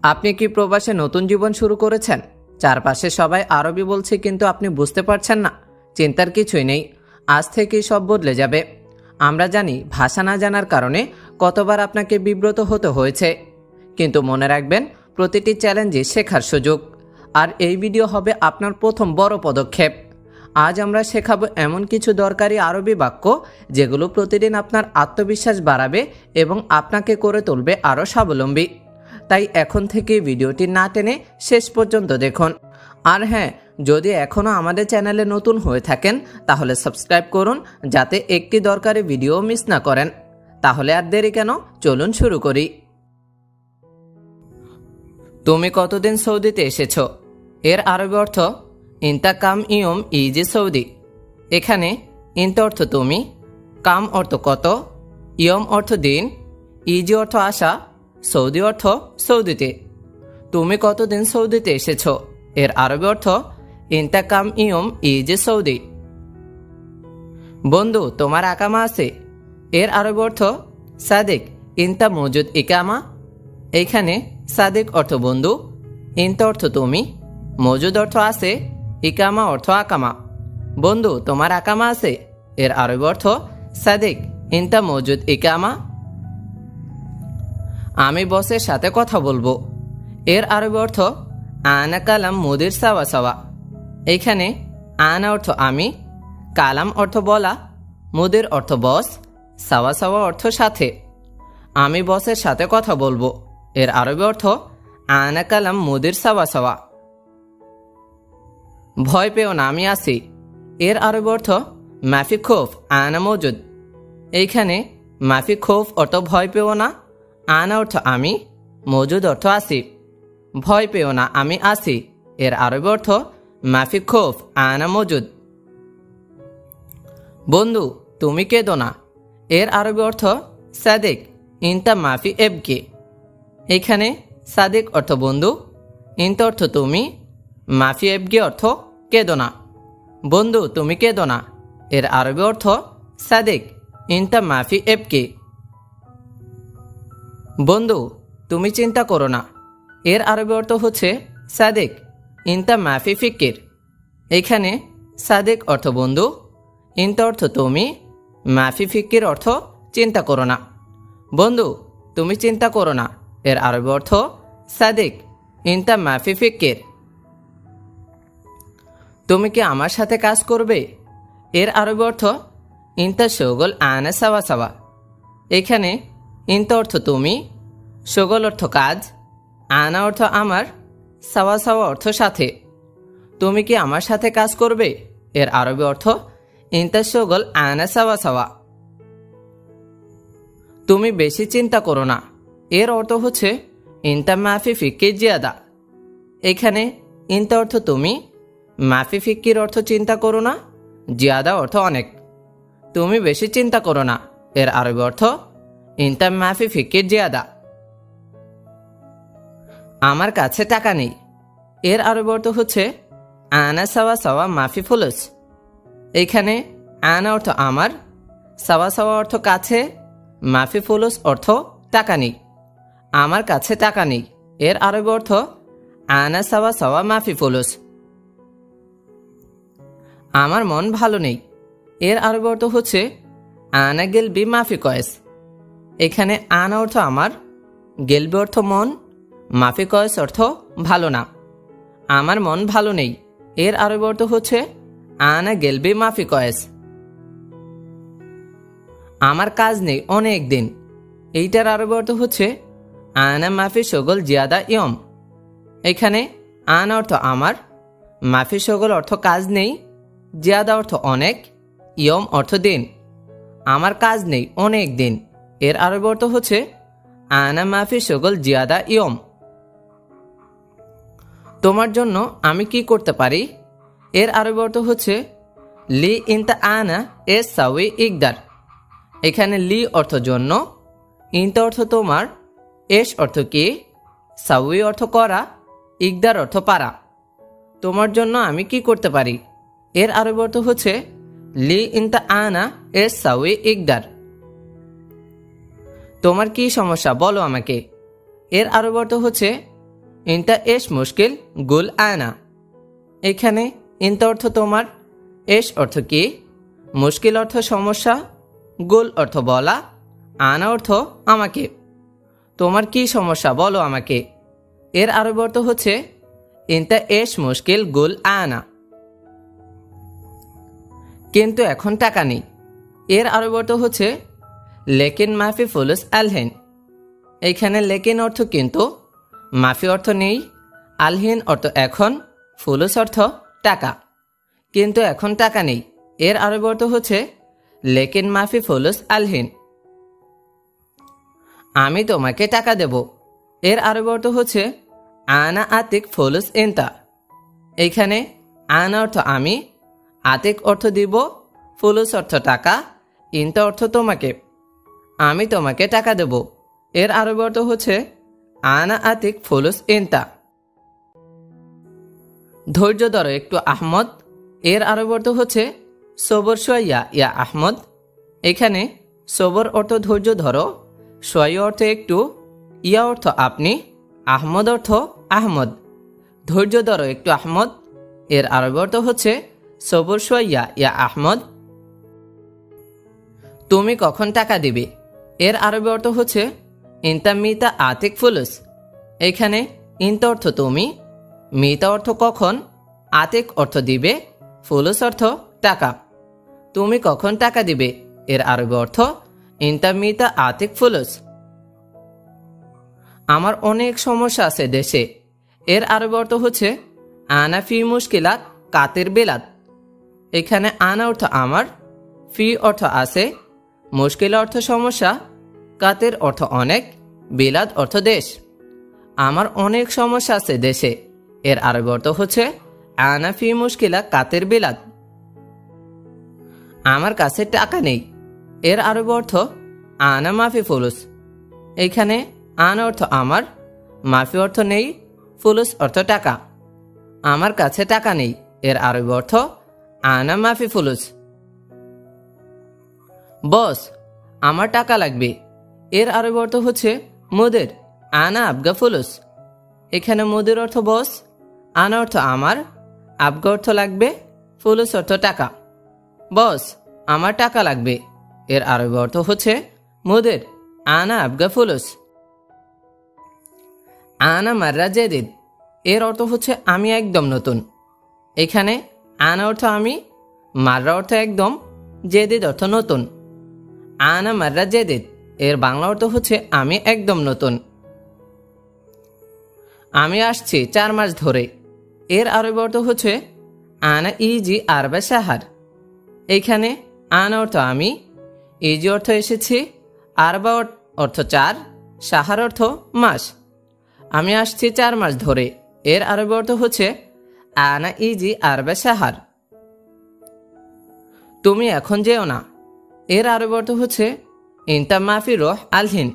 আপনি কি প্রবাসে নতুন জীবন শুরু করেছেন? চারপাশে সবাই আরবি বলছে কিন্তু আপনি বুঝতে পারছেন না। চিন্তার কিছুই নেই, আজ থেকেই সব বদলে যাবে। আমরা জানি ভাষা না জানার কারণে কতবার আপনাকে বিব্রত হতে হয়েছে, কিন্তু মনে রাখবেন প্রতিটি চ্যালেঞ্জই শেখার সুযোগ। আর এই ভিডিও হবে আপনার প্রথম বড় পদক্ষেপ। আজ আমরা শেখাবো এমন কিছু দরকারি আরবি বাক্য যেগুলো প্রতিদিন আপনার আত্মবিশ্বাস বাড়াবে এবং আপনাকে করে তুলবে আরও স্বাবলম্বী। তাই এখন থেকে ভিডিওটি না টেনে শেষ পর্যন্ত দেখুন। আর হ্যাঁ, যদি এখনও আমাদের চ্যানেলে নতুন হয়ে থাকেন তাহলে সাবস্ক্রাইব করুন, যাতে একটি দরকারি ভিডিও মিস না করেন। তাহলে আর দেরি কেন, চলুন শুরু করি। তুমি কতদিন সৌদিতে এসেছো? এর আরবি অর্থ ইনতা কাম ইয়ম ইজি সৌদি। এখানে ইনতা অর্থ তুমি, কাম অর্থ কত, ইয়ম অর্থ দিন, ইজি অর্থ আসা, সৌদি অর্থ সৌদিতে। তুমি কতদিন সৌদিতে এসেছো? এর আরবি অর্থ ইনতা কাম ইয়ম ইজি সৌদি। বন্ধু, তোমার আকামা আছে? এর আরবি অর্থ সাদিক ইনতা মজুদ ইকামা। এইখানে সাদিক অর্থ বন্ধু, ইনতা অর্থ তুমি, মজুদ অর্থ আছে, ইকামা অর্থ আকামা। বন্ধু, তোমার আকামা আছে? এর আরবি অর্থ সাদিক ইনতা মজুদ ইকামা। আমি বসের সাথে কথা বলবো। এর আরবি অর্থ আনা কালাম মুদির সাওয়া সাওয়া। এইখানে আনা অর্থ আমি, কালাম অর্থ বলা, মুদির অর্থ বস, সাওয়া সাওয়া অর্থ সাথে। আমি বসের সাথে কথা বলবো। এর আরবি অর্থ আনা কালাম মুদির সাওয়া সাওয়া। ভয় পেও না, আমি আছি। এর আরবি অর্থ মাফি খৌফ আনা মজুদ। এইখানে মাফি খৌফ অর্থ ভয় পেও না, আনা অর্থ আমি, মজুদ অর্থ আসি। ভয় পেও না, আমি আসি। এর আরবি অর্থ মাফি খৌফ আনা মজুদ। বন্ধু, তুমি কেঁদো না। এর আরবি অর্থ সাদিক ইনতা মাফি এবকে। এখানে সাদিক অর্থ বন্ধু, ইনতা অর্থ তুমি, মাফি এবকে অর্থ কেঁদো না। বন্ধু, তুমি কেঁদো না। এর আরবি অর্থ সাদিক ইনতা মাফি এবকে। বন্ধু, তুমি চিন্তা করো না। এর আরবি অর্থ হচ্ছে সাদিক ইনতা মাফি ফিকির। এইখানে সাদিক অর্থ বন্ধু, ইনতা অর্থ তুমি, মাফি ফিকির অর্থ চিন্তা করো না। বন্ধু, তুমি চিন্তা করো না। এর আরবি অর্থ সাদিক ইনতা মাফি ফিকির। তুমি কি আমার সাথে কাজ করবে? এর আরবি অর্থ ইনতা শগল আনা সাওয়া সাওয়া। এখানে ইনতা অর্থ তুমি, শগল অর্থ কাজ, আনা অর্থ আমার, সাওয়া সাওয়া অর্থ সাথে। তুমি কি আমার সাথে কাজ করবে? এর আরবি অর্থ ইনতা শগল আনা সাওয়া সাওয়া। তুমি বেশি চিন্তা করো না। এর অর্থ হচ্ছে ইনতা মাফি ফিকির জিয়াদা। এখানে ইনতা অর্থ তুমি, মাফি ফিকির অর্থ চিন্তা করো না, জিয়াদা অর্থ অনেক। তুমি বেশি চিন্তা করো না। এর আরবি অর্থ ইনতা মাফি ফিকির জিয়াদা। আমার কাছে টাকা নেই। এর আরবি অর্থ হচ্ছে আনা সাওয়া সাওয়া মাফি ফুলুস। এইখানে আনা অর্থ আমার, সাওয়া সাওয়া অর্থ কাছে, মাফি ফুলুস অর্থ টাকা নেই। আমার কাছে টাকা নেই। এর আরবি অর্থ আনা সাওয়া সাওয়া মাফি ফুলুস। আমার মন ভালো নেই। এর আরবি অর্থ হচ্ছে আনা গেলবি মাফি কয়েস। এখানে আনা অর্থ আমার, গেলবি অর্থ মন, মাফি কয়েস অর্থ ভালো না। আমার মন ভালো নেই। এর আরবি অর্থ হচ্ছে আনা গেলবি মাফি কয়েস। আমার কাজ নেই অনেক দিন। এইটার আরবি অর্থ হচ্ছে আনা মাফি শগল জিয়াদা ইয়ম। এখানে আনা অর্থ আমার, মাফি শগল অর্থ কাজ নেই, জিয়াদা অর্থ অনেক, ইয়ম অর্থ দিন। আমার কাজ নেই অনেক দিন। এর আরবি অর্থ হচ্ছে আনা মাফি শগল জিয়াদা ইয়ম। তোমার জন্য আমি কি করতে পারি? এর আরবি অর্থ হচ্ছে লি ইনতা আনা এস সাউই ইকদার। এখানে লি অর্থ জন্য, ইনতা অর্থ তোমার, এস অর্থ কি, সাউই অর্থ করা, ইকদার অর্থ পারা। তোমার জন্য আমি কি করতে পারি? এর আরবি অর্থ হচ্ছে লি ইনতা আনা এস সাউই ইকদার। তোমার কি সমস্যা বলো আমাকে। এর আরবি অর্থ হচ্ছে ইনতা এশ মুশকিল গুল আনা। এখানে ইনতা অর্থ তোমার, এশ অর্থ কি, মুশকিল অর্থ সমস্যা, গুল অর্থ বলা, আনা অর্থ আমাকে। তোমার কি সমস্যা বলো আমাকে। এর আরবি অর্থ হচ্ছে ইনতা এশ মুশকিল গুল আনা। কিন্তু এখন টাকা নেই। এর আরবি অর্থ হচ্ছে লেকিন মাফি ফুলুস আলহিন। এইখানে লেকিন অর্থ কিন্তু, মাফি অর্থ নেই, আলহিন অর্থ এখন, ফুলুস অর্থ টাকা। কিন্তু এখন টাকা নেই। এর আরবি অর্থ হচ্ছে লেকিন মাফি ফুলুস আলহিন। আমি তোমাকে টাকা দেব। এর আরবি অর্থ হচ্ছে আনা আতিক ফুলুস ইনতা। এইখানে আনা অর্থ আমি, আতিক অর্থ দিব, ফুলুস অর্থ টাকা, ইনতা অর্থ তোমাকে। আমি তোমাকে টাকা দেব। এর আরবি অর্থ হচ্ছে আনা আতিক ফুলুস ইনতা। ধৈর্য ধরো একটু আহমদ। এর আরবি অর্থ হচ্ছে সবর সোয়া ইয়া আহমদ। এখানে সবর অর্থ ধৈর্য ধরো, সোয়া অর্থ একটু, ইয়া অর্থ আপনি, আহমদ অর্থ আহমদ। ধৈর্য ধরো একটু আহমদ। এর আরবি অর্থ হচ্ছে সবর সোয়া ইয়া আহমদ। তুমি কখন টাকা দিবে। এর আরবি অর্থ হচ্ছে ইনতা মিতা আতিক ফুলুস। এখানে ইনতা অর্থ তুমি, মিতা অর্থ কখন, আতিক অর্থ দিবে, ফুলুস অর্থ টাকা। তুমি কখন টাকা দিবে। এর আরবি অর্থ ইনতা মিতা আতিক ফুলুস। আমার অনেক সমস্যা আছে দেশে। এর আরবি অর্থ হচ্ছে আনা ফি মুশকিলাত কাতের বেলাত। এখানে আনা অর্থ আমার, ফি অর্থ আছে, মুশকিল অর্থ সমস্যা, কাতের অর্থ অনেক, বিলাদ অর্থ দেশ। আমার অনেক সমস্যা আছে দেশে। এর আরবি অর্থ হচ্ছে আনা ফি মুশকিলা কাতের বিলাদ। আমার কাছে টাকা নেই। এর আরবি অর্থ আনা মাফি ফুলুস। এইখানে আনা অর্থ আমার, মাফি অর্থ নেই, ফুলুস অর্থ টাকা। আমার কাছে টাকা নেই। এর আরবি অর্থ আনা মাফি ফুলুস। বস, আমার টাকা লাগবে। এর আরবি অর্থ হচ্ছে মুদির আনা আবগা ফুলুস। এখানে মুদির অর্থ বস, আনা অর্থ আমার, আবগা অর্থ লাগবে, ফুলুস অর্থ টাকা। বস, আমার টাকা লাগবে। এর আরবি অর্থ হচ্ছে মুদির আনা আবগা ফুলুস। আনা মাররা জেদিদ। এর অর্থ হচ্ছে আমি একদম নতুন। এখানে আনা অর্থ আমি, মাররা অর্থ একদম, জেদিদ অর্থ নতুন। আনা মাররা জেদিদ এর বাংলা অর্থ হচ্ছে আমি একদম নতুন। আমি আসছি 4 মাস ধরে। এর আরবি অর্থ হচ্ছে আনা ইজি আরবা শাহার। এইখানে আনা অর্থ আমি, ইজি অর্থ এসেছি, আরবা অর্থ 4, শাহার অর্থ মাস। আমি আসছি 4 মাস ধরে। এর আরবি অর্থ হচ্ছে আনা ইজি আরবা শাহার। তুমি এখন যেও না। এর আরবি অর্থ হচ্ছে ইনতা মাফি রোহ আলহিন।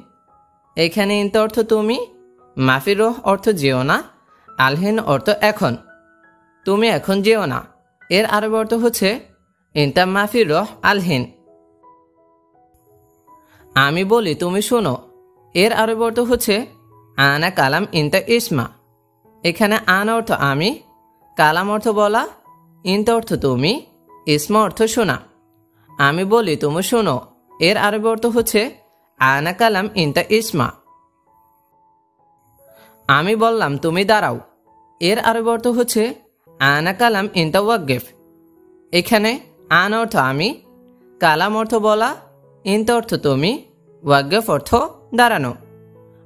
এখানে ইনতা অর্থ তুমি, মাফি রোহ অর্থ যেও না, আলহিন অর্থ এখন। তুমি এখন যেও না। এর আরবি অর্থ হচ্ছে ইনতা মাফি রোহ আলহিন। আমি বলি তুমি শোনো। এর আরবি অর্থ হচ্ছে আনা কালাম ইনতা ইসমা। এখানে আনা অর্থ আমি, কালাম অর্থ বলা, ইনতা অর্থ তুমি, ইসমা অর্থ শোনা। আমি বলি তুমি শোনো। এর আরবি অর্থ হচ্ছে আনা কালাম ইনতা ইসমা। আমি বললাম তুমি দাঁড়াও। এর আরবি অর্থ হচ্ছে আনা কালাম ইনতা ওয়াকগিফ। এখানে আনা অর্থ আমি, কালাম অর্থ বলা, ইনতা অর্থ তুমি, ওয়াকগিফ অর্থ দাঁড়ানো।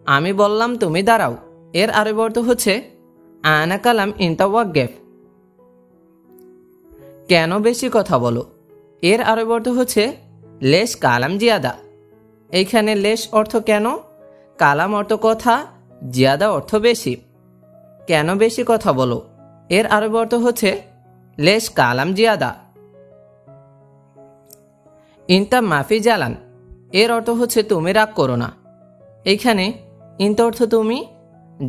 আমি বললাম তুমি দাঁড়াও। এর আরবি অর্থ হচ্ছে আনা কালাম ইনতা ওয়াকগিফ। কেন বেশি কথা বলো। এর আরবি অর্থ হচ্ছে লেশ কালাম জিয়াদা। এইখানে লেশ অর্থ কেন, কালাম অর্থ কথা, জিয়াদা অর্থ বেশি। কেন বেশি কথা বলো। এর আরবি অর্থ হচ্ছে লেশ কালাম জিয়াদা। ইনতা মাফি জালান। এর অর্থ হচ্ছে তুমি রাগ করো না। এইখানে ইনতা অর্থ তুমি,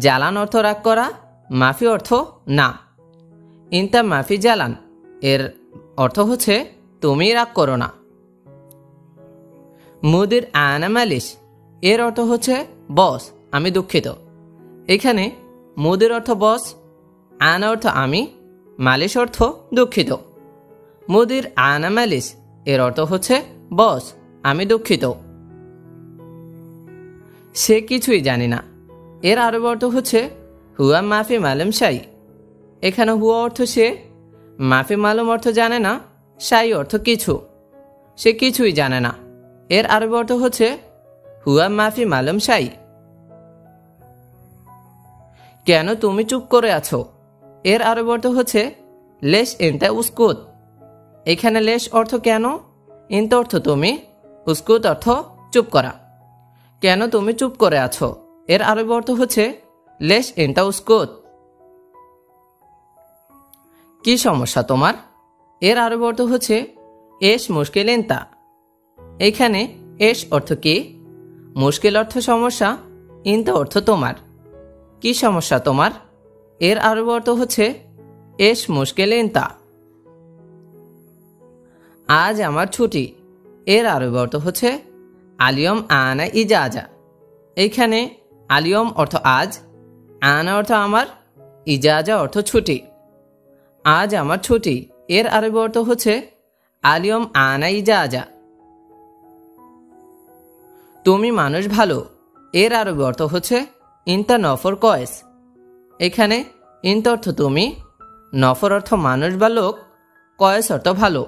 জালান অর্থ রাগ করা, মাফি অর্থ না। ইনতা মাফি জালান এর অর্থ হচ্ছে তুমি রাগ করো না। মুদির আনা মালিশ। এর অর্থ হচ্ছে বস, আমি দুঃখিত। এখানে মুদির অর্থ বস, আনা অর্থ আমি, মালিশ অর্থ দুঃখিত। মুদির আনা মালিশ এর অর্থ হচ্ছে বস, আমি দুঃখিত। সে কিছুই জানে না এর আরবি অর্থ হচ্ছে হুয়া মাফি মালুম শাই। এখানে হুয়া অর্থ সে, মাফি মালুম অর্থ জানে না, শাই অর্থ কিছু। সে কিছুই জানে না এর আরবি অর্থ হচ্ছে হুয়া মাফি মালুম শাই। কেন তুমি চুপ করে আছো এর আরবি অর্থ হচ্ছে লেশ ইনতা উস্কুত। এখানে লেশ অর্থ কেন, ইনতা অর্থ তুমি, উস্কুত অর্থ চুপ করা। কেন তুমি চুপ করে আছো এর আরবি অর্থ হচ্ছে লেশ ইনতা উস্কুত। কি সমস্যা তোমার এর আরবি অর্থ হচ্ছে এস মুশকিল ইনতা। এখানে এস অর্থ কি, মুশকিল অর্থ সমস্যা, ইনতা অর্থ তোমার। কি সমস্যা তোমার এর আরবি অর্থ হচ্ছে এস মুশকিল ইনতা। আজ আমার ছুটি এর আরবি অর্থ হচ্ছে আলিয়ম আনা ইজাজা। এইখানে আলিয়ম অর্থ আজ, আনা অর্থ আমার, ইজাজা অর্থ ছুটি। আজ আমার ছুটি এর আরবি অর্থ হচ্ছে আলিয়ম আনা ইজাজা। তুমি মানুষ ভালো এর আরবি অর্থ হচ্ছে ইনতা নফর কয়েস। এখানে ইনতা অর্থ তুমি, নফর অর্থ মানুষ বা লোক, কয়েস অর্থ ভালো।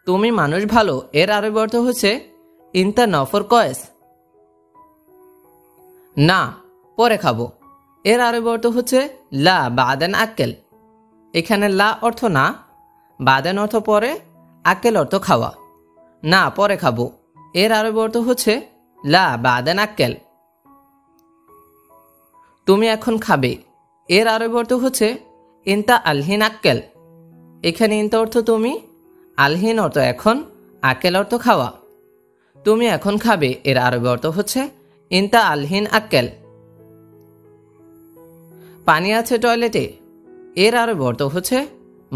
তুমি মানুষ ভালো এর আরবি অর্থ হচ্ছে ইনতা নফর কয়েস। না, পরে খাবো এর আরবি অর্থ হচ্ছে লা বাদেন আক্কেল। এখানে লা অর্থ না, বাদেন অর্থ পরে, আক্কেল অর্থ খাওয়া। না, পরে খাবো এর আরবি অর্থ হচ্ছে লা বাদেন আক্কেল। তুমি এখন খাবে এর আরবি অর্থ হচ্ছে ইনতা আলহিন আক্কেল। এখানে ইনতা অর্থ তুমি, আলহিন অর্থ এখন, আক্কেল অর্থ খাওয়া। তুমি এখন খাবে এর আরবি অর্থ হচ্ছে ইনতা আলহিন আক্কেল। পানি আছে টয়লেটে এর আরবি অর্থ হচ্ছে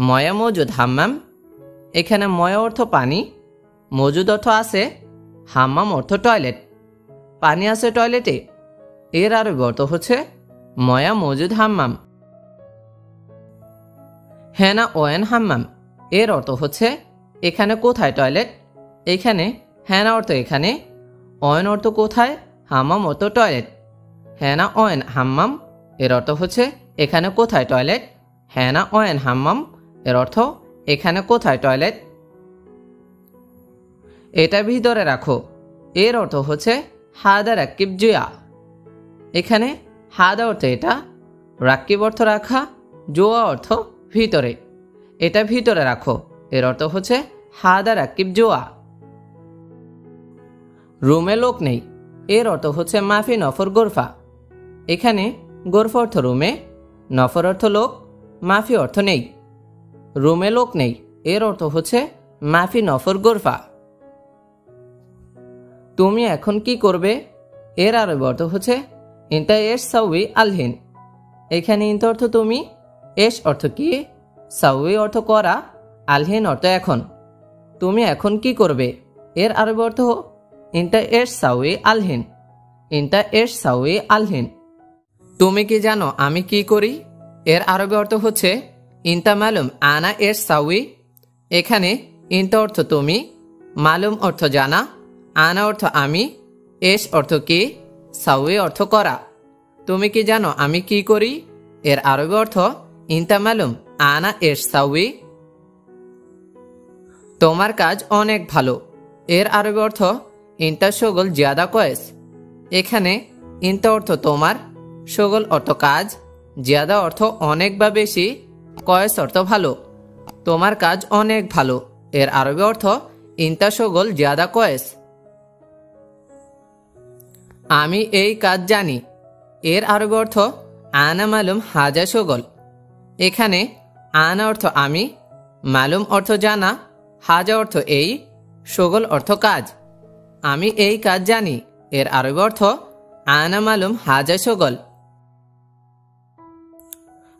ময়া মজুদ হাম্মাম। এখানে ময়া অর্থ পানি, মজুদ অর্থ আছে, হাম্মাম অর্থ টয়লেট। পানি আছে টয়লেটে এর আরবি অর্থ হচ্ছে ময়া মজুদ হাম্মাম। হেনা ওয়েন হাম্মাম এর অর্থ হচ্ছে এখানে কোথায় টয়লেট। এখানে হেনা অর্থ এখানে, অয়ন অর্থ কোথায়, হাম্মাম অর্থ টয়লেট। হেনা ওয়েন হাম্মাম এর অর্থ হচ্ছে এখানে কোথায় টয়লেট। হেনা ওয়েন হাম্মাম এর অর্থ এখানে কোথায় টয়লেট। এটা ভিতরে রাখো এর অর্থ হচ্ছে হাদা রাকিব জুয়া। এখানে হাদা অর্থ এটা, রাকিব অর্থ রাখা, জোয়া অর্থ ভিতরে। এটা ভিতরে রাখো এর অর্থ হচ্ছে হাদা রাকিব জোয়া। রুমে লোক নেই এর অর্থ হচ্ছে মাফি নফর গোরফা। এখানে গোরফা অর্থ রুমে, নফর অর্থ লোক, মাফি অর্থ নেই। রুমে লোক নেই এর অর্থ হচ্ছে মাফি নফর গোরফা। তুমি এখন কি করবে এর আরবি অর্থ হচ্ছে ইনতা এস সাউই আলহিন। এখানে ইনতা অর্থ তুমি, এস অর্থ কি, সাউই অর্থ করা, আলহিন অর্থ এখন। তুমি এখন কি করবে এর আরবি অর্থ ইনতা এস সাউই আলহিন। ইনতা এস সাউই আলহিন। তুমি কি জানো আমি কি করি এর আরবি অর্থ হচ্ছে ইনতা মালুম আনা এস সাউই। এখানে ইনতা অর্থ তুমি, মালুম অর্থ জানা, আনা অর্থ আমি, এস অর্থ কি, সাউই অর্থ করা। তুমি কি জানো আমি কি করি এর আরবি অর্থ ইনতা মালুম আনা এস সাউই। তোমার কাজ অনেক ভালো এর আরবি অর্থ ইনতা শগল জিয়াদা কয়েস। এখানে ইনতা অর্থ তোমার, শগল অর্থ কাজ, জিয়াদা অর্থ অনেক বা বেশি, কয়েস অর্থ ভালো। তোমার কাজ অনেক ভালো এর আরবি অর্থ ইনতা শগল জিয়াদা কয়েস। আমি এই কাজ জানি এর আরবি অর্থ আনা মালুম হাজা শগল। এখানে আনা অর্থ আমি, মালুম অর্থ জানা, হাজা অর্থ এই, শগল অর্থ কাজ। আমি এই কাজ জানি এর আরবি অর্থ আনা মালুম হাজা শগল।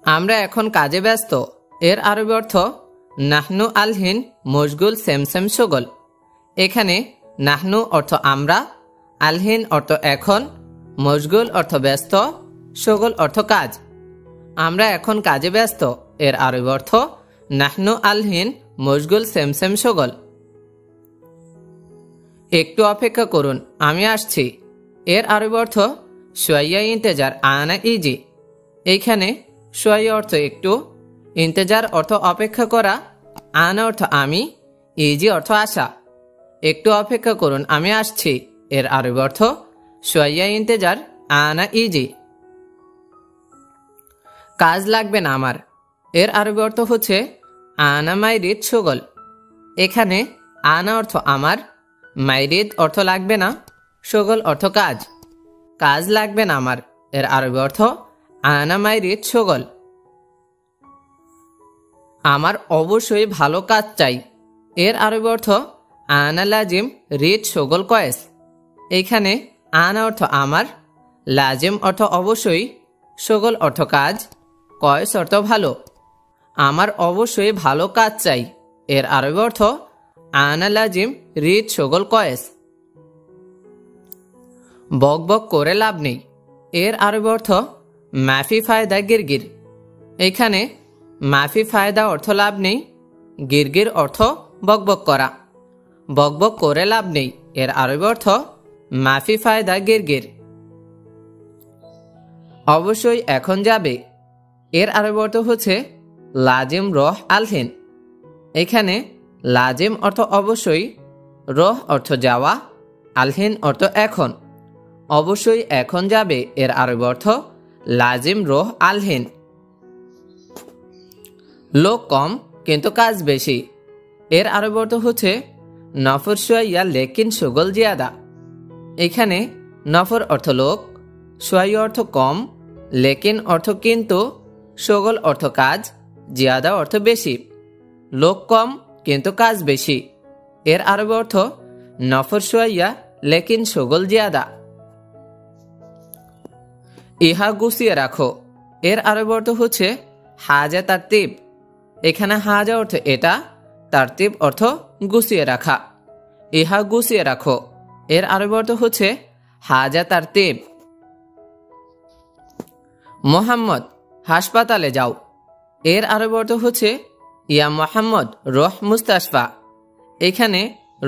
আমরা এখন কাজে ব্যস্ত এর আরবি অর্থ নাহনু আলহিন মশগুল সেমসেম শগল। এখানে নাহনু অর্থ আমরা, আলহিন অর্থ এখন, মশগুল অর্থ ব্যস্ত, শগল অর্থ কাজ। আমরা এখন কাজে ব্যস্ত এর আরবি অর্থ নাহনু আলহিন মশগুল সেমসেম শগল। একটু অপেক্ষা করুন, আমি আসছি এর আরবি অর্থ শোয়াইয়া ইন্তেজার আনা ইজি। এইখানে শোয়াইয়া অর্থ একটু, ইন্তেজার অর্থ অপেক্ষা করা, আনা অর্থ আমি, ইজি অর্থ আসা। একটু অপেক্ষা করুন, আমি আসছি এর আরবি অর্থ শোয়াইয়া ইন্তেজার আনা ইজি। কাজ লাগবে না আমার এর আরবি অর্থ হচ্ছে আনা মাইরিদ শগল। এখানে আনা অর্থ আমার, মাইরিদ অর্থ লাগবে না, শগল অর্থ কাজ। কাজ লাগবে না আমার এর আরবি অর্থ আনা মাইরিদ শগল। আমার অবশ্যই ভালো কাজ চাই এর আরবি অর্থ আনা লাজিম রিদ শগল কয়েস। এইখানে আনা অর্থ আমার, লাজিম অর্থ অবশ্যই, শগল অর্থ কাজ, কয়েস অর্থ ভালো। আমার অবশ্যই ভালো কাজ চাই এর আরবি অর্থ আনা লাজিম রিদ শগল কয়েস। বক বক করে লাভ নেই এর আরবি অর্থ মাফি ফায়দা গিরগির। এখানে মাফি ফায়দা অর্থ লাভ নেই, গিরগির অর্থ বকবক করা। বকবক করে লাভ নেই এর আরবি অর্থ মাফি ফায়দা গিরগির। অবশ্যই এখন যাবে এর আরবি অর্থ হচ্ছে লাজিম রহ আলহিন। এখানে লাজিম অর্থ অবশ্যই, রহ অর্থ যাওয়া, আলহিন অর্থ এখন। অবশ্যই এখন যাবে এর আরবি অর্থ লাজিম রহ আলহিন। লোক কম কিন্তু কাজ বেশি এর আরবি অর্থ হচ্ছে নফর শোয়াইয়া লেকিন শগল জিয়াদা। এখানে নফর অর্থ লোক, শোয়াইয়া অর্থ কম, লেকিন অর্থ কিন্তু, শগল অর্থ কাজ, জিয়াদা অর্থ বেশি। লোক কম কিন্তু কাজ বেশি এর আরবি অর্থ নফর শোয়াইয়া লেকিন শগল জিয়াদা। ইহা গুছিয়ে রাখো এর আরবি অর্থ হচ্ছে হাজা তারতিব। এখানে হাজা অর্থ এটা, তারতিব অর্থ গুছিয়ে রাখা। ইহা গুছিয়ে রাখো এর আরবি অর্থ হচ্ছে হাজা তারতিব। মোহাম্মদ হাসপাতালে যাও এর আরবি অর্থ হচ্ছে ইয়া মোহাম্মদ রোহ মুস্তাশফা। এখানে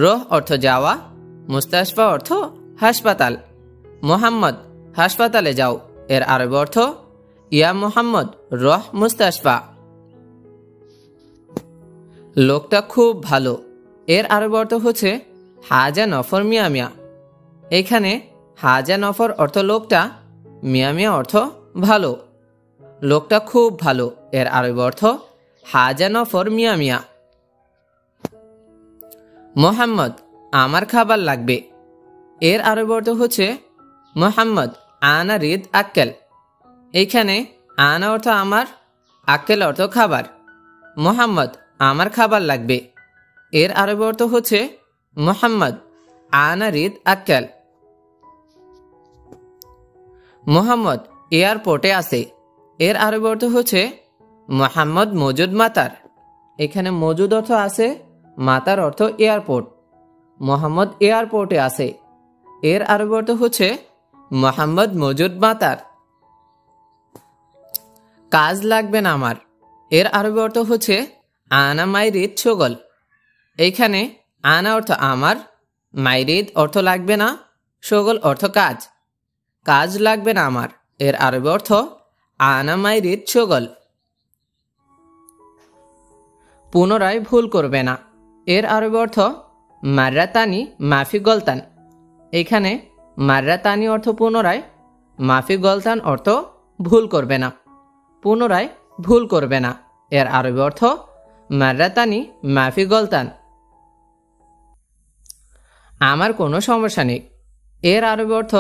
রোহ অর্থ যাওয়া, মুস্তাশফা অর্থ হাসপাতাল। মোহাম্মদ হাসপাতালে যাও এর আরবি অর্থ ইয়া মোহাম্মদ রোহ মুস্তাশফা। লোকটা খুব ভালো এর আরবি অর্থ হচ্ছে হাজা নফর মিয়া মিয়া। এখানে হাজা নফর অর্থ লোকটা, মিয়া মিয়া অর্থ ভালো। লোকটা খুব ভালো এর আরবি অর্থ হাজা নফর মিয়া মিয়া। মোহাম্মদ আমার খাবার লাগবে এর আরবি অর্থ হচ্ছে মোহাম্মদ আনা রিদ আক্কেল। এইখানে আনা অর্থ আমার, আক্কেল অর্থ খাবার। মোহাম্মদ আমার খাবার লাগবে এর আরবি অর্থ হচ্ছে মোহাম্মদ আনা রিদ আক্কেল। মোহাম্মদ এয়ারপোর্টে আছে এর আরবি অর্থ হচ্ছে মোহাম্মদ মজুদ মাতার। এখানে মজুদ অর্থ আছে, মাতার অর্থ এয়ারপোর্ট। মোহাম্মদ এয়ারপোর্টে আছে এর আরবি অর্থ হচ্ছে মোহাম্মদ মজুদ মাতার। কাজ লাগবে না আমার এর আরবি অর্থ হচ্ছে আনা মাইরিদ শগল। এইখানে আনা অর্থ আমার, মাইরিদ অর্থ লাগবে না, শগল অর্থ কাজ। কাজ লাগবে না আমার এর আরবি অর্থ আনা মাইরিদ শগল। পুনরায় ভুল করবে না এর আরবি অর্থ মাররাতানি মাফি গলতান। এখানে মাররাতানি অর্থ পুনরায়, মাফি গলতান অর্থ ভুল করবে না। পুনরায় ভুল করবে না এর আরবি অর্থ মাররাতানি মাফি গলতান। আমার কোনো সমস্যা নেই এর আরবি অর্থ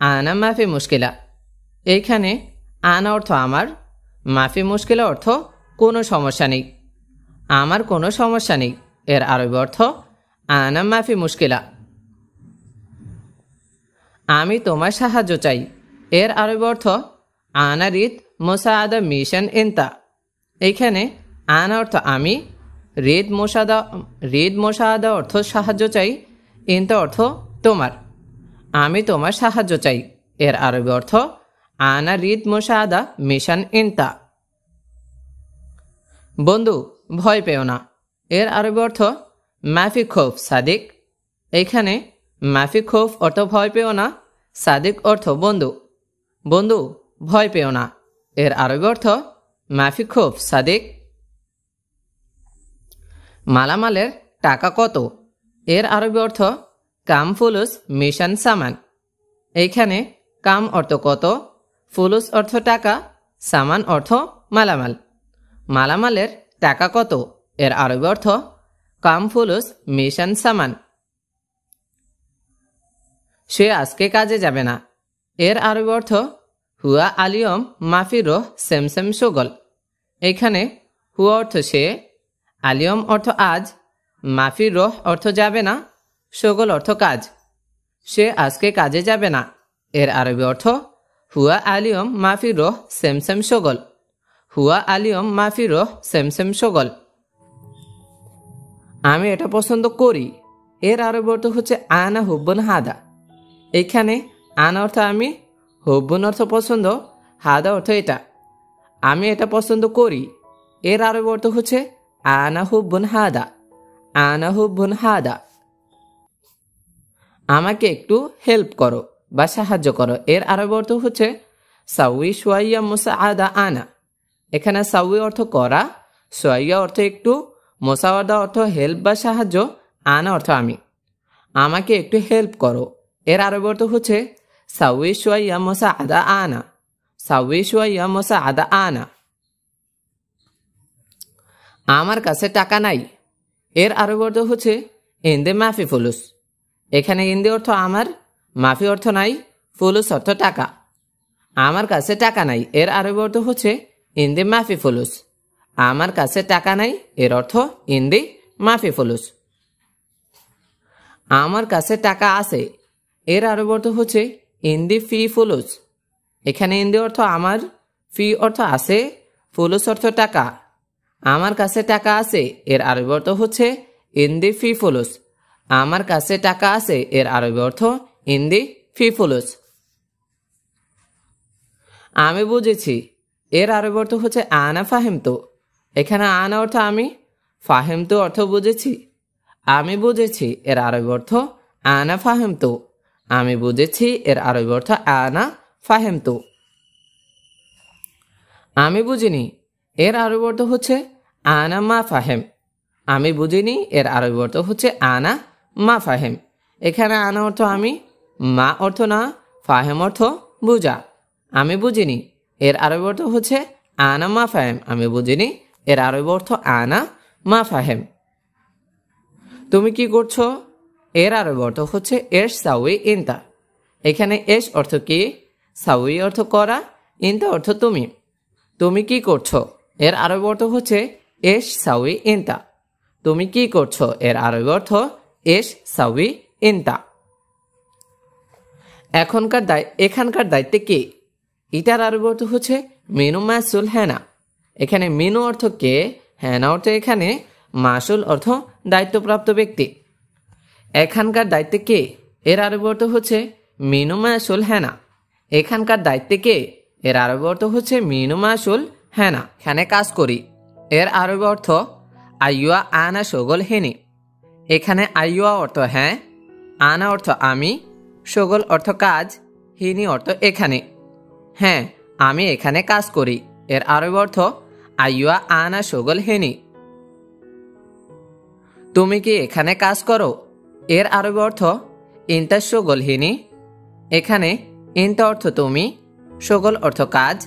আনা মাফি মুশকিলা। এইখানে আনা অর্থ আমার, মাফি মুশকিলা অর্থ কোনো সমস্যা নেই। আমার কোনো সমস্যা নেই এর আরবি অর্থ আনা মাফি মুশকিলা। আমি তোমার সাহায্য চাই এর আরবি অর্থ আনা রিদ মোসাদা মিশন ইন্তা। এইখানে আনা অর্থ আমি, রিদ মোসাদা অর্থ সাহায্য চাই, ইন্তা অর্থ তোমার। আমি তোমার সাহায্য চাই এর আরবি অর্থ আনা রিদ মোসাদা মিশন ইন্তা। বন্ধু ভয় পেও না, এর আরবি অর্থ মাফি খৌফ সাদিক। এখানে মাফি খৌফ অর্থ ভয় পেও না, সাদিক অর্থ বন্ধু। বন্ধু ভয় পেও না, এর আরবি অর্থ মাফি খৌফ সাদিক। মালামালের টাকা কত, এর আরবি অর্থ কাম ফুলুস মিশন সামান। এইখানে কাম অর্থ কত, ফুলুস অর্থ টাকা, সামান অর্থ মালামাল। মালামালের টাকা কত, এর আরবি অর্থ কাম ফুলুস মিশন সামান। সে আজকে কাজে যাবে না, এর আরবি অর্থ হুয়া আলিয়ম মাফি রোহ সেমসেম সুগল। এখানে হুয়া অর্থ সে, আলিয়ম অর্থ আজ, মাফি রোহ অর্থ যাবে না, সুগল অর্থ কাজ। সে আজকে কাজে যাবে না, এর আরবি অর্থ হুয়া আলিয়ম মাফি রোহ সেমসেম সুগল। হুয়া আলিয়ম মাফি রোহ সেমসেম সুগল। আমি এটা পছন্দ করি, এর আরবি অর্থ হচ্ছে আনা হুব্বুন হাদা। এইখানে আনা অর্থ আমি, হুব্বুন অর্থ পছন্দ, হাদা অর্থ এটা। আমি এটা পছন্দ করি, এর আরবি অর্থ হচ্ছে আনা হুব্বুন হাদা। আনা হুব্বুন হাদা। আমাকে একটু হেল্প করো বা সাহায্য করো, এর আরবি অর্থ হচ্ছে সাউই সোয়াইয়া মুসাআদা আনা। এখানে সাউই অর্থ করা, সোয়াইয়া অর্থ একটু, মুসাওয়াদা অর্থ হেল্প বা সাহায্য, আনা অর্থ আমি। আমাকে একটু হেল্প করো, এর আরবি অর্থ হচ্ছে সাউই সোয়াইয়া মুসাআদা আনা। সাউই সোয়াইয়া মুসাআদা আনা। আমার কাছে টাকা নাই, এর আরবি অর্থ হচ্ছে ইন্দে মাফি ফুলুস। এখানে ইন্দে অর্থ আমার, মাফি অর্থ নাই, ফুলুস অর্থ টাকা। আমার কাছে টাকা নাই, এর আরবি অর্থ হচ্ছে ইন্দে মাফি ফুলুস। আমার কাছে টাকা নাই, এর অর্থ ইন্দে মাফি ফুলুস। আমার কাছে টাকা আছে, এর আরবি অর্থ হচ্ছে ইন্দি ফি ফুলুস। এখানে ইন্দি অর্থ আমার, ফি অর্থ আছে, ফুলুস অর্থ টাকা। আমার কাছে টাকা আছে, এর আরবি অর্থ হচ্ছে ইন্দি ফি ফুলুস। আমার কাছে টাকা আছে, এর আরবি অর্থ ইন্দি ফি ফুলুস। আমি বুঝেছি, এর আরবি অর্থ হচ্ছে আনা ফাহিমতু। এখানে আনা অর্থ আমি, ফাহিমতু অর্থ বুঝেছি। আমি বুঝেছি, এর আরবি অর্থ আনা ফাহিমতু। আমি বুঝেছি, এর আরবি অর্থ আনা ফাহিমতু। আমি বুঝিনি, এর আরবি অর্থ হচ্ছে আনা মা ফাহেম। আমি বুঝিনি, এর আরবি অর্থ হচ্ছে আনা মা ফাহেম। এখানে আনা অর্থ আমি, মা অর্থ না, ফাহেম অর্থ বুঝা। আমি বুঝিনি, এর আরবি অর্থ হচ্ছে আনা মা ফাহেম। আমি বুঝিনি, এর আরবি অর্থ আনা মা ফাহেম। তুমি কি করছো, এর আরবি অর্থ হচ্ছে এস সাউই ইনতা। এখানে এস অর্থ কি, সাউই অর্থ করা, ইনতা অর্থ তুমি। তুমি কি করছো, এর আরবি অর্থ হচ্ছে এস সাউই ইনতা। তুমি কি করছো, এর আরবি অর্থ এস সাউই ইনতা। এখানকার দায়িত্বে কে, এটার আরবি অর্থ হচ্ছে মিনু মাসুল হেনা। এখানে মিনু অর্থ কে, হেনা অর্থ এখানে, মাসুল অর্থ দায়িত্বপ্রাপ্ত ব্যক্তি। এখানকার দায়িত্বে কে, এর আরবি অর্থ হচ্ছে মিনু মাসুল হেনা। এখানকার দায়িত্বে কে, এর আরবি অর্থ হচ্ছে মিনু মাসুল হেনা। এখানে কাজ করি, এর আরবি অর্থ আইয়ুয়া আনা সগল হেনি। এখানে আইয়ুয়া অর্থ হ্যাঁ, আনা অর্থ আমি, সগল অর্থ কাজ, হিনি অর্থ এখানে। হ্যাঁ আমি এখানে কাজ করি, এর আরবি অর্থ আইয়ুয়া আনা সগল হেনি। তুমি কি এখানে কাজ করো, এর আরবি অর্থ ইনতা সগল হিনি। এখানে ইনতা অর্থ তুমি, সগল অর্থ কাজ,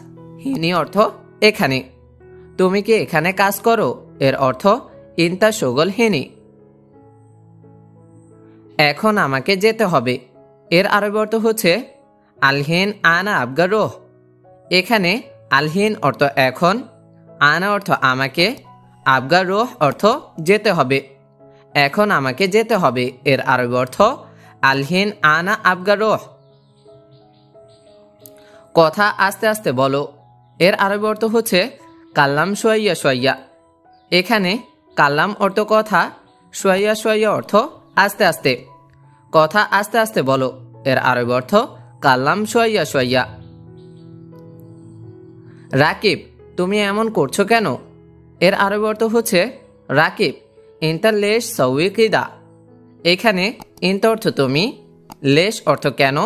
হিনি অর্থ এখানে। তুমি কি এখানে কাজ করো, এর অর্থ ইনতা সগল হিনি। এখন আমাকে যেতে হবে, এর আরবি অর্থ হচ্ছে আলহিন আনা আবগা রোহ। এখানে আলহিন অর্থ এখন, আনা অর্থ আমাকে, আবগা রোহ অর্থ যেতে হবে। এখন আমাকে যেতে হবে, এর আরবি অর্থ আলহিন আনা আবগা রোহ। কথা আস্তে আস্তে বলো, এর আরবি অর্থ হচ্ছে কাল্লাম সোয়াইয়া সোয়াইয়া। এখানে কাল্লাম অর্থ কথা, সোয়াইয়া সোয়াইয়া অর্থ আস্তে আস্তে। কথা আস্তে আস্তে বলো, এর আরবি অর্থ কাল্লাম সোয়াইয়া সোয়াইয়া। রাকিব তুমি এমন করছো কেন, এর আরবি অর্থ হচ্ছে রাকিব ইনতা লেশ সউই কিদা। এখানে ইনতা অর্থ তুমি, লেশ অর্থ কেন,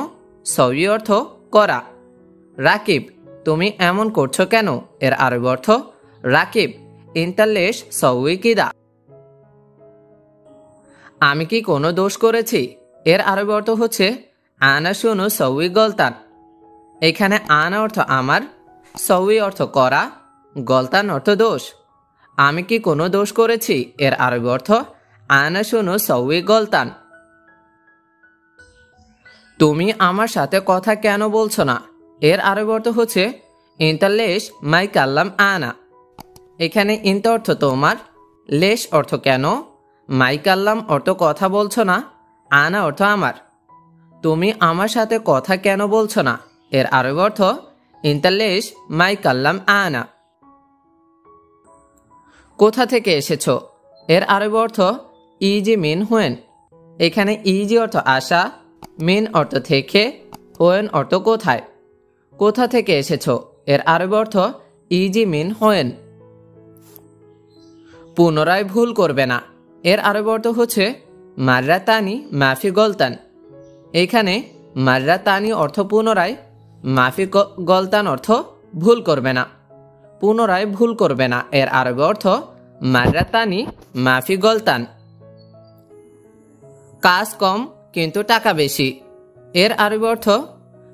সউই অর্থ করা। রাকিব তুমি এমন করছো কেন, এর আরবি অর্থ রাকিব ইনতা লেশ সউই কিদা। আমি কি কোনো দোষ করেছি, এর আরবি অর্থ হচ্ছে আনা শুনু সউই গলতান। এখানে আনা অর্থ আমার, সউই অর্থ করা, গলতান অর্থ দোষ। আমি কি কোনো দোষ করেছি, এর আরবি অর্থ আনা শুনু সউই গলতান। তুমি আমার সাথে কথা কেন বলছো না, এর আরবি অর্থ হচ্ছে ইনতা লেশ মাই কাল্লাম আনা। এখানে ইনতা অর্থ তোমার, লেশ অর্থ কেন, মাই কাল্লাম অর্থ কথা বলছো না, আনা অর্থ আমার। তুমি আমার সাথে কথা কেন বলছো না, এর আরবি অর্থ ইনতা লেশ মাই কাল্লাম আনা। কোথা থেকে এসেছো, এর আরবি অর্থ ইজি মিন হুয়েন। এখানে ইজি অর্থ আসা, মিন অর্থ থেকে, হুয়েন অর্থ কোথায়। কোথা থেকে এসেছো, এর আরবি অর্থ ইজি মিন হুয়েন। পুনরায় ভুল করবে না, এর আরবি অর্থ হচ্ছে মাররাতানি মাফি গলতান। এখানে মাররাতানি অর্থ পুনরায়, মাফি গলতান অর্থ ভুল করবে না। পুনরায় ভুল করবে না, এর আরবি অর্থ মাররাতানি মাফি গলতান। কাজ কম কিন্তু টাকা বেশি, এর আরবি অর্থ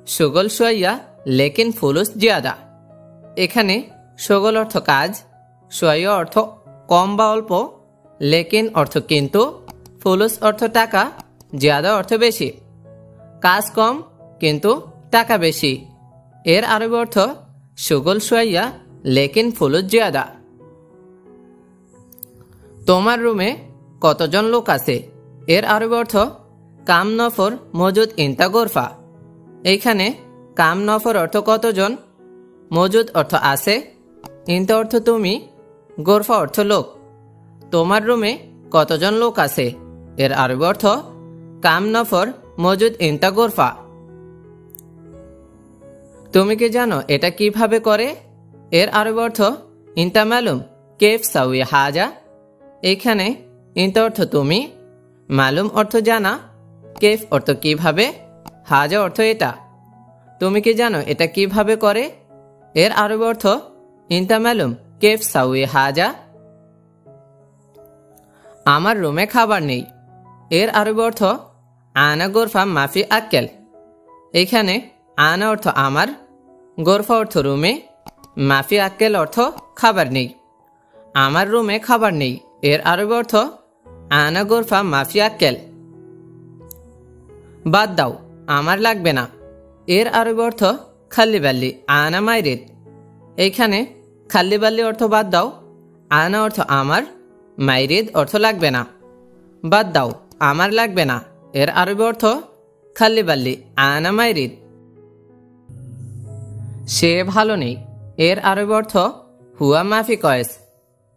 শগল সোয়া লেকিন ফুলুস জিয়াদা। এখানে শগল অর্থ কাজ, সোয়া অর্থ কম বা অল্প, লেকিন অর্থ কিন্তু, ফুলুস অর্থ টাকা, জিয়াদা অর্থ বেশি। কাজ কম কিন্তু টাকা বেশি, এর আরবি অর্থ শগল সোয়া লেকিন ফুলুস জিয়াদা। তোমার রুমে কতজন লোক আছে, এর আরবি অর্থ কাম নফর মজুদ ইনতা গোরফা। এইখানে কাম নফর অর্থ কতজন, মজুদ অর্থ আছে, ইনতা অর্থ তুমি, গোরফা অর্থ লোক। তোমার রুমে কতজন লোক আছে, এর আরবি অর্থ কাম নফর মজুদ ইনতা গোরফা। তুমি কি জানো এটা কিভাবে করে, এর আরবি অর্থ ইনতা মালুম কেফ সাউই হাজা। এখানে ইনতা অর্থ তুমি, মালুম অর্থ জানা, কেফ অর্থ কিভাবে, হাজা অর্থ এটা। তুমি কি জানো এটা কিভাবে করে, এর আরবি অর্থ ইনতা মালুম কেফ সাউই হাজা। আমার রুমে খাবার নেই, এর আরবি অর্থ আনা গোরফা মাফি আক্কেল। এখানে আনা অর্থ আমার, গোরফা অর্থ রুমে, মাফি আক্কেল অর্থ খাবার নেই। আমার রুমে খাবার নেই, এর আরবি অর্থ আনা গোরফা মাফি আক্কেল। বাদ দাও আমার লাগবে না, এর আরবি অর্থ খাল্লি বাল্লি আনা মাইরিদ। এইখানে খাল্লি বাল্লি অর্থ বাদ দাও, আনা অর্থ আমার, মাইরিদ অর্থ লাগবে না। বাদ দাও আমার লাগবে না, এর আরবি অর্থ খাল্লি বাল্লি আনা মাইরিদ। সে ভালো নেই, এর আরবি অর্থ হুয়া মাফি কয়েস।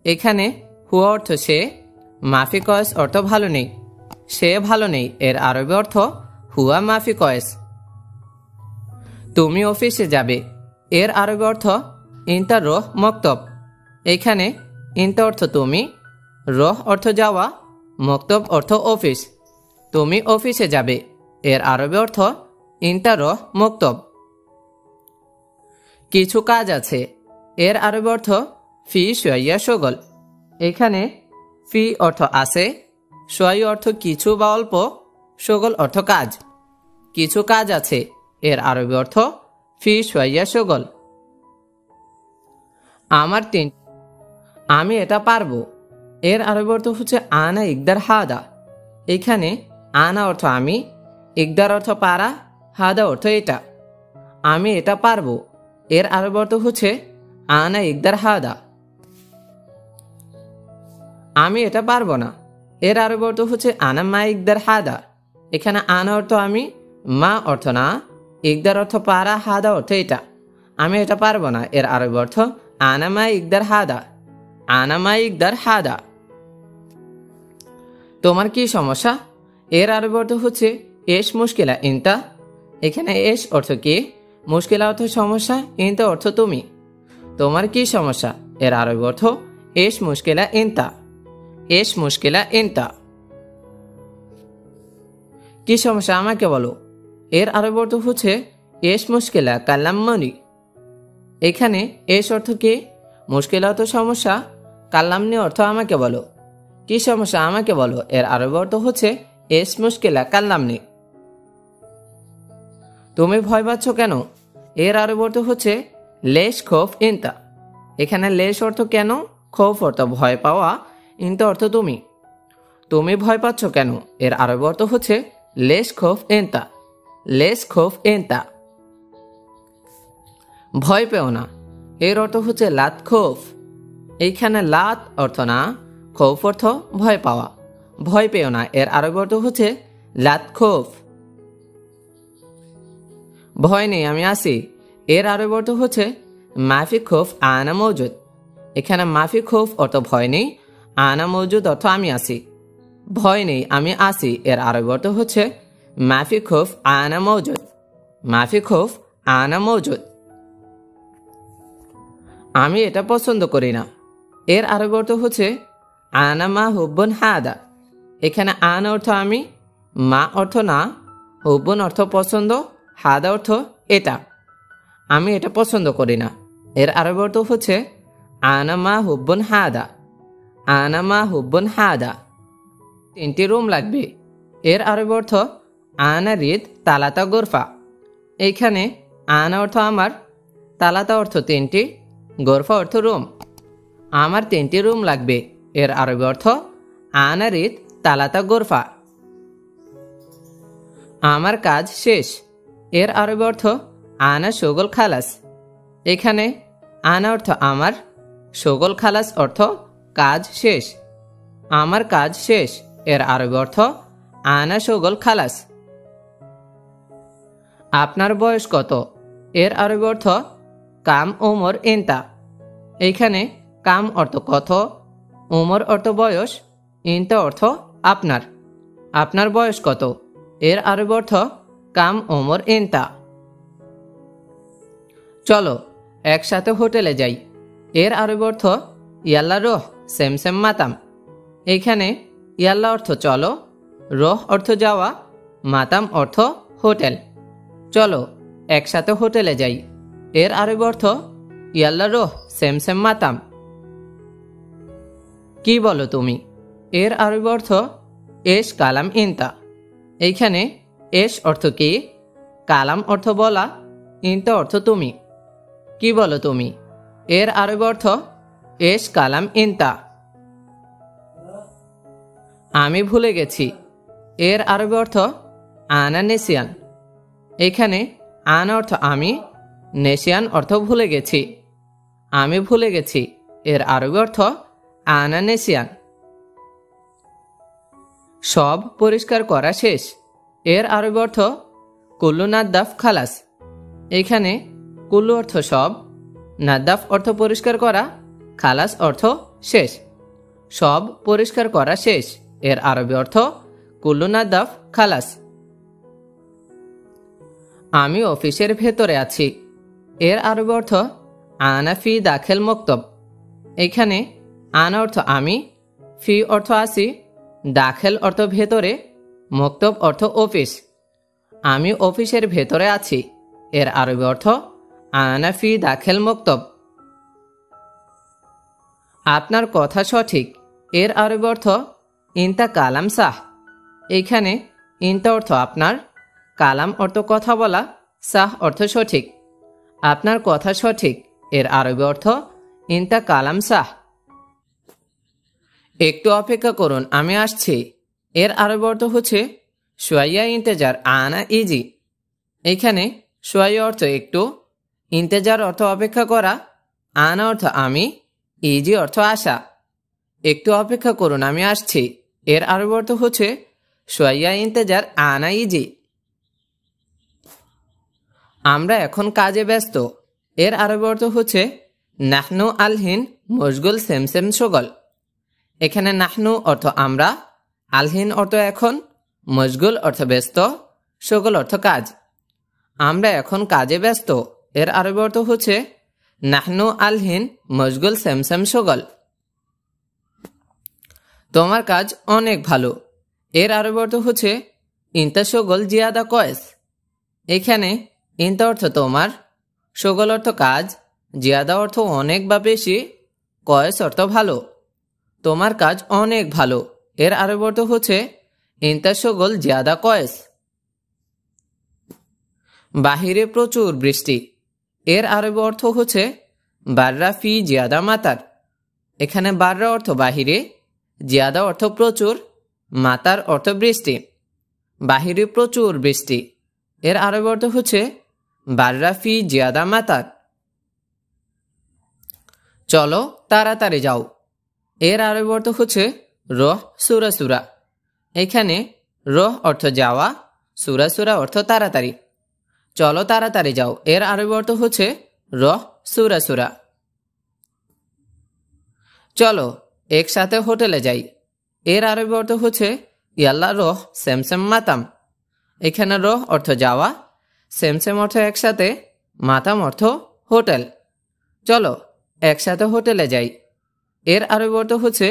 এখানে হুয়া অর্থ সে, মাফি কয়েস অর্থ ভালো নেই। সে ভালো নেই, এর আরবি অর্থ হুয়া মাফি কয়েস। তুমি অফিসে যাবে, এর আরবি অর্থ ইনতা রোহ মক্তব। এখানে ইনতা অর্থ তুমি, রোহ অর্থ যাওয়া, মক্তব অর্থ অফিস। তুমি অফিসে যাবে, এর আরবি অর্থ ইনতা রোহ মক্তব। কিছু কাজ আছে, এর আরবি অর্থ ফি সোয়া শগল। এখানে ফি অর্থ আছে, সোয়া অর্থ কিছু বা অল্প, শগল অর্থ কাজ। কিছু কাজ আছে, এর আরবি অর্থ ফি সোয়া শগল। আমার আমি এটা পারবো, এর আরবি অর্থ হচ্ছে আনা ইকদার হাদা। এখানে আনা অর্থ আমি, ইকদার অর্থ পারা, হাদা অর্থ এটা। আমি এটা পারবো, এর আরবি অর্থ হচ্ছে আনা ইকদার হাদা। আমি এটা পারবো না, এর আরবি অর্থ হচ্ছে আনা মা ইকদার হাদা। এখানে আনা অর্থ আমি, মা অর্থ না, ইকদার অর্থ পারা, হাদা অর্থ এটা। আমি এটা পারবো না, এর আরবি অর্থ আনা মা ইকদার হাদা। আনা মা ইকদার হাদা। তোমার কি সমস্যা, এর আরবি অর্থ হচ্ছে এস মুশকিলা ইনতা। এখানে এস অর্থ কি, মুশকিলা অর্থ সমস্যা, ইনতা অর্থ তুমি। তোমার কি সমস্যা, এর আরবি অর্থ এশ মুশকিলা ইনতা, এশ মুশকিলা ইনতা। কি সমস্যা আমাকে বলো। এর আরবি অর্থ হচ্ছে এশ মুশকিলা কাল্লামনি। এখানে এশ অর্থ কি? মুশকিলা অর্থ সমস্যা, কাল্লামনি অর্থ আমাকে বলো। কি সমস্যা আমাকে বলো এর আরবি অর্থ হচ্ছে এশ মুশকিলা কাল্লামনি। তুমি ভয় পাচ্ছ কেন? এর আরবি অর্থ হচ্ছে লেশ খৌফ ইনতা। এখানে লেশ অর্থ কেন, খৌফ অর্থ ভয় পাওয়া, ইনতা অর্থ তুমি। তুমি ভয় পাচ্ছ কেন এর আরবি অর্থ হচ্ছে লেশ খৌফ ইনতা, লেশ খৌফ ইনতা। ভয় পেও না এর অর্থ হচ্ছে লাত খৌফ। এইখানে লাত অর্থ না, খৌফ অর্থ ভয় পাওয়া। ভয় পেও না এর আরবি অর্থ হচ্ছে লাত খৌফ। ভয় নেই আমি আসি এর আরবি অর্থ হচ্ছে মাফি খৌফ আনা মৌজুদ। এখানে মাফি খৌফ অর্থ ভয় নেই, আনা মৌজুদ অর্থ আমি আসি। ভয় নেই আমি আসি এর আরবি অর্থ হচ্ছে মাফি খৌফ আনা মৌজুদ, মাফি খৌফ আনা মৌজুদ। আমি এটা পছন্দ করি না এর আরবি অর্থ হচ্ছে আনা মা হুব্বন হাদা। এখানে আনা অর্থ আমি, মা অর্থ না, হুব্বন অর্থ পছন্দ, হাদা অর্থ এটা। আমি এটা পছন্দ করি না এর আরবি অর্থ হচ্ছে আনা মা হুব্বন হাদা, আনা মা হুব্বন হাদা। 3টি রুম লাগবে এর আরবি অর্থ আনা রিদ তালাতা গোরফা। এইখানে আনা অর্থ আমার, তালাতা অর্থ 3টি, গোরফা অর্থ রুম। আমার 3টি রুম লাগবে এর আরবি অর্থ আনা রিদ তালাতা গোরফা। আমার কাজ শেষ এর আরবি অর্থ আনা শোগল খালাস। এখানে আনা অর্থ আমার, শোগল খালাস অর্থ কাজ শেষ। আমার কাজ শেষ এর আরবি অর্থ আনা শোগল খালাস। আপনার বয়স কত এর আরবি অর্থ কাম ওমর ইনতা। এইখানে কাম অর্থ কত, ওমর অর্থ বয়স, ইনতা অর্থ আপনার। আপনার বয়স কত এর আরবি অর্থ কাম ওমর ইনতা। চলো একসাথে হোটেলে যাই এর আরবি অর্থ ইয়াল্লা রোহ সেম সেম মাতাম। এইখানে ইয়াল্লা অর্থ চলো, রোহ অর্থ যাওয়া, মাতাম অর্থ হোটেল। চলো একসাথে হোটেলে যাই এর আরবি অর্থ ইয়াল্লা রোহ সেম সেম মাতাম। কি বলো তুমি এর আরবি অর্থ এশ কালাম ইনতা। এইখানে এশ অর্থ কি, কালাম অর্থ বলা, ইনতা অর্থ তুমি। কি বলো তুমি এর আরবি অর্থ এশ কালাম ইনতা। আমি ভুলে গেছি এর আরবি অর্থ আনা নেসিয়ান। এখানে আনা অর্থ আমি, নেসিয়ান অর্থ ভুলে গেছি। আমি ভুলে গেছি এর আরবি অর্থ আনা নেসিয়ান। সব পরিষ্কার করা শেষ এর আরবি অর্থ কুল্লু নাদ্দাফ খালাস। এখানে কুল্লু অর্থ সব, নাদ্দাফ অর্থ পরিষ্কার করা, খালাস অর্থ শেষ। সব পরিষ্কার করা শেষ এর আরবি অর্থ কুল্লু নাদ্দাফ খালাস। আমি অফিসের ভেতরে আছি এর আরবি অর্থ আনা ফি দাখেল মক্তব। এখানে আনা অর্থ আমি, ফি অর্থ আছি, দাখেল অর্থ ভেতরে, মক্তব অর্থ অফিস। আমি অফিসের ভেতরে আছি এর আরবি অর্থ আনা ফি দাখেল মক্তব। আপনার কথা সঠিক এর আরবি অর্থ ইনতা কালাম সাহ। এইখানে ইনতা অর্থ আপনার, কালাম অর্থ কথা বলা, সাহ অর্থ সঠিক। আপনার কথা সঠিক এর আরবি অর্থ ইনতা কালাম সাহ। একটু অপেক্ষা করুন আমি আসছি এর আরবি অর্থ হচ্ছে সোয়াইয়া ইন্তেজার আনা ইজি। এইখানে সোয়াইয়া অর্থ একটু, ইন্তেজার অর্থ অপেক্ষা করা, আনা অর্থ আমি, ইজি অর্থ আসা। একটু অপেক্ষা করুন আমি আসছি এর আরবি অর্থ হচ্ছে সোয়াইয়া ইন্তেজার আনা ইজি। আমরা এখন কাজে ব্যস্ত এর আরবি অর্থ হচ্ছে নাহনু আলহিন মশগুল সেম সেম শগল। এখানে নাহনু অর্থ আমরা, আলহিন অর্থ এখন, মশগুল অর্থ ব্যস্ত, শগল অর্থ কাজ। আমরা এখন কাজে ব্যস্ত এর আরবি অর্থ হচ্ছে নাহনু আলহিন মশগুল সেম সেম শগল। তোমার কাজ অনেক ভালো, এর আরবি অর্থ হচ্ছে ইনতা শগল জিয়াদা কয়েস। এখানে ইনতা অর্থ তোমার, শগল অর্থ কাজ, জিয়াদা অর্থ অনেক বা বেশি, কয়েস অর্থ ভালো। তোমার কাজ অনেক ভালো, এর আরবি অর্থ হচ্ছে ইনতা শগল জিয়াদা কয়েস। বাহিরে প্রচুর বৃষ্টি, এর আরবি অর্থ হচ্ছে বাররা ফি জিয়াদা মাতার। এখানে বাররা অর্থ বাহিরে, জিয়াদা অর্থ প্রচুর, মাতার অর্থ বৃষ্টি। বাহিরে প্রচুর বৃষ্টি, এর আরবি অর্থ হচ্ছে বাররা ফি জিয়াদা মাতার। চলো তাড়াতাড়ি যাও, এর আরবি অর্থ হচ্ছে রহ সুরা সুরা। এখানে রহ অর্থ যাওয়া, সুরা সুরা অর্থ তাড়াতাড়ি। চলো তাড়াতাড়ি যাও, এর আরবি অর্থ হচ্ছে রহ সুরা সুরা। চলো একসাথে হোটেলে যাই, এর আরবি অর্থ হচ্ছে ইয়াল্লা রহ সেমসেম মাতাম। এখানে রহ অর্থ যাওয়া, সেমসেম অর্থ একসাথে, মাতাম অর্থ হোটেল। চলো একসাথে হোটেলে যাই, এর আরবি অর্থ হচ্ছে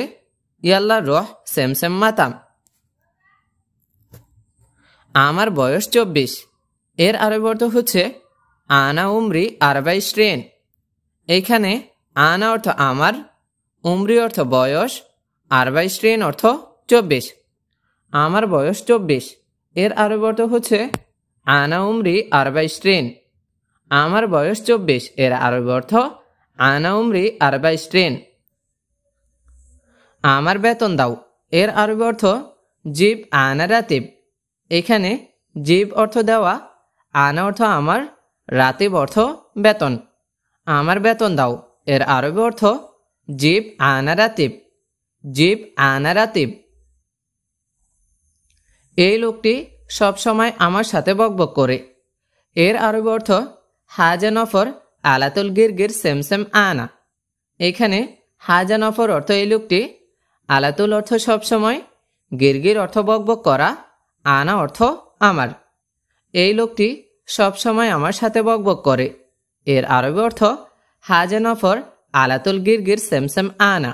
ইয়াল্লা রহ সেমসেম মাতাম। আমার বয়স 24, এর আরবি অর্থ হচ্ছে আনা উমরি আরবাই শ্রেন। এইখানে আনা অর্থ আমার, উমরি অর্থ বয়স, আরবাই শ্রেন অর্থ 24। আমার বয়স 24, এর আরবি অর্থ হচ্ছে আনা উমরি আরবাই শ্রেন। আমার বয়স 24, এর আরবি অর্থ আনা উমরি আরবাই শ্রেন। আমার বেতন দাও, এর আরবি অর্থ জিব আনা রাতিব। এখানে জিব অর্থ দেওয়া, আনা অর্থ আমার, রাতিব অর্থ বেতন। আমার বেতন দাও, এর আরবি অর্থ জিব আনা রাতিব। জিব আনা রাতিব। এই লোকটি সবসময় আমার সাথে বকবক করে, এর আরবি অর্থ হাজা নফর আলাতুল গিরগির সেমসেম আনা। এখানে হাজা নফর অর্থ এই লোকটি, আলাতুল অর্থ সবসময়, গিরগির অর্থ বকবক করা, আনা অর্থ আমার। এই লোকটি সবসময় আমার সাথে বকবক করে, এর আরবি অর্থ হাজা নফর আলাতুল গিরগির সেমসেম আনা।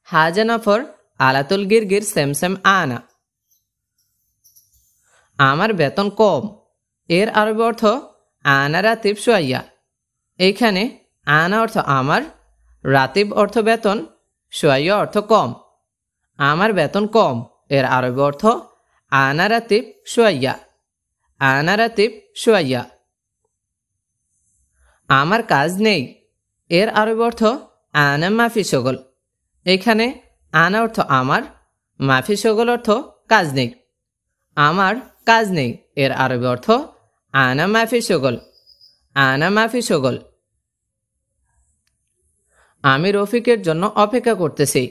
হাজা নফর আলাতুল গিরগির সেমসেম আনা। আমার বেতন কম, এর আরবি অর্থ আনা রাতিব সোয়াইয়া। এইখানে আনা অর্থ আমার, রাতিব অর্থ বেতন, সোয়াইয়া অর্থ কম। আমার বেতন কম, এর আরবি অর্থ আনা রাতিব সোয়াইয়া। আনা রাতিব সোয়াইয়া। আমার কাজ নেই, এর আরবি অর্থ আনা মাফি শগল। এখানে আনা অর্থ আমার, মাফি শগল অর্থ কাজ নেই। আমার কাজ নেই, এর আরবি অর্থ আনা মাফি শগল। আনা মাফি শগল। আমি রফিকের জন্য অপেক্ষা করতেছি,